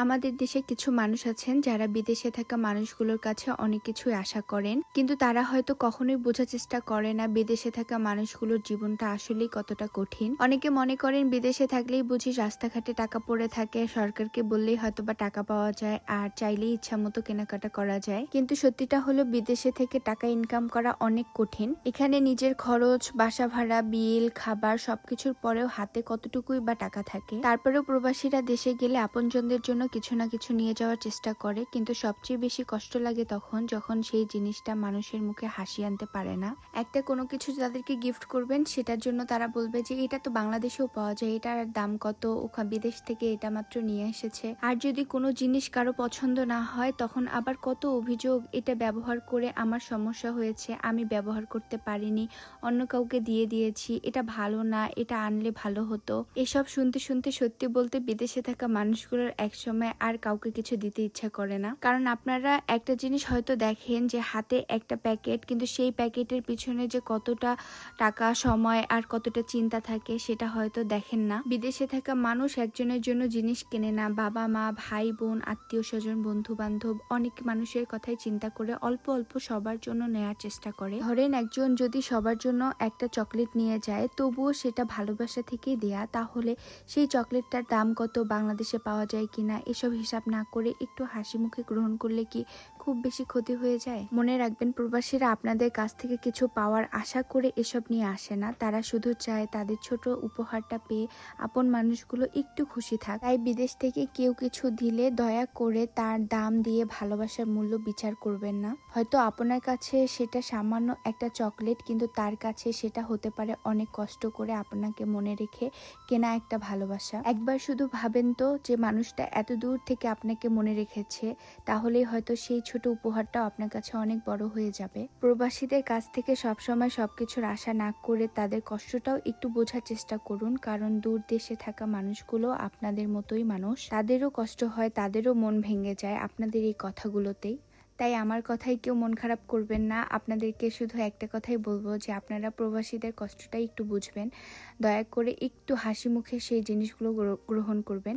আমাদের দেশে কিছু মানুষ আছেন যারা বিদেশে থাকা মানুষগুলোর কাছে অনেক কিছুই আশা করেন, কিন্তু তারা হয়তো কখনোই বোঝার চেষ্টা করে না বিদেশে থাকা মানুষগুলোর জীবনটা আসলেই কতটা কঠিন। অনেকে মনে করেন বিদেশে থাকলেই বুঝি রাস্তাঘাটে টাকা পড়ে থাকে, সরকারকে বললেই হয়তোবা টাকা পাওয়া যায় আর চাইলেই ইচ্ছা মতো কেনাকাটা করা যায়। কিন্তু সত্যিটা হলো বিদেশে থেকে টাকা ইনকাম করা অনেক কঠিন। এখানে নিজের খরচ, বাসা ভাড়া, বিল, খাবার সবকিছুর পরেও হাতে কতটুকুই বা টাকা থাকে। তারপরেও প্রবাসীরা দেশে গেলে আপনজনদের জন্য কিছু না কিছু নিয়ে যাওয়ার চেষ্টা করে, কিন্তু সবচেয়ে বেশি কষ্ট লাগে তখন যখন সেই জিনিসটা মানুষের মুখে হাসি আনতে পারে না। একটা কোনো কিছু তাদেরকে গিফট করবেন, সেটার জন্য তারা বলবে যে এটা তো বাংলাদেশেও পাওয়া যায়, এটার দাম কত, বিদেশ থেকে এটা মাত্র নিয়ে এসেছে। আর যদি কোনো জিনিস কারো পছন্দ না হয় তখন আবার কত অভিযোগ, এটা ব্যবহার করে আমার সমস্যা হয়েছে, আমি ব্যবহার করতে পারিনি, অন্য কাউকে দিয়ে দিয়েছি, এটা ভালো না, এটা আনলে ভালো হতো। এসব শুনতে শুনতে সত্যি বলতে বিদেশে থাকা মানুষগুলোর একসময় আর কাউকে কিছু দিতে ইচ্ছা করে না। কারণ আপনারা একটা জিনিস হয়তো দেখেন যে হাতে একটা প্যাকেট, কিন্তু সেই প্যাকেটের পিছনে যে কতটা টাকা, সময় আর কতটা চিন্তা থাকে সেটা হয়তো দেখেন না। বিদেশে থাকা মানুষ একজনের জন্য জিনিস কেনে না, বাবা মা, ভাই বোন, আত্মীয় স্বজন, বন্ধু বান্ধব, অনেক মানুষের কথাই চিন্তা করে অল্প অল্প সবার জন্য নেয়ার চেষ্টা করে। ধরেন একজন যদি সবার জন্য একটা চকলেট নিয়ে যায়, তবুও সেটা ভালোবাসা থেকেই দেয়া, তাহলে সেই চকলেটটার দাম কত, বাংলাদেশে পাওয়া যায় কিনা, এসব হিসাব না করে একটু হাসি মুখে গ্রহণ করলে কি খুব বেশি ক্ষতি হয়ে যায়? মনে রাখবেন, প্রবাসীরা আপনাদের কাছ থেকে কিছু পাওয়ার আশা করে এসব নিয়ে আসে না, তারা শুধু চায় তাদের ছোট উপহারটা পেয়ে আপন মানুষগুলো একটু খুশি থাক। তাই বিদেশ থেকে কেউ কিছু দিলে দয়া করে তার দাম দিয়ে ভালোবাসার মূল্য বিচার করবেন না। হয়তো আপনার কাছে সেটা সামান্য একটা চকলেট, কিন্তু তার কাছে সেটা হতে পারে অনেক কষ্ট করে আপনাকে মনে রেখে কেনা একটা ভালোবাসা। একবার শুধু ভাবেন তো যে মানুষটা এত দূর থেকে আপনাকে মনে রেখেছে, তাহলেই হয়তো সেই ছোট উপহারটাও আপনার কাছে অনেক বড় হয়ে যাবে। প্রবাসীদের কাছ থেকে সবসময় সবকিছুর আশা না করে তাদের কষ্টটাও একটু বোঝার চেষ্টা করুন, কারণ দূর দেশে থাকা মানুষগুলো আপনাদের মতোই মানুষ, তাদেরও কষ্ট হয়, তাদেরও মন ভেঙে যায় আপনাদের এই কথাগুলোতেই। তাই আমার কথাই কেউ মন খারাপ করবেন না। আপনাদেরকে শুধু একটা কথাই বলবো যে আপনারা প্রবাসীদের কষ্টটাই একটু বুঝবেন, দয়া করে একটু হাসি মুখে সেই জিনিসগুলো গ্রহণ করবেন।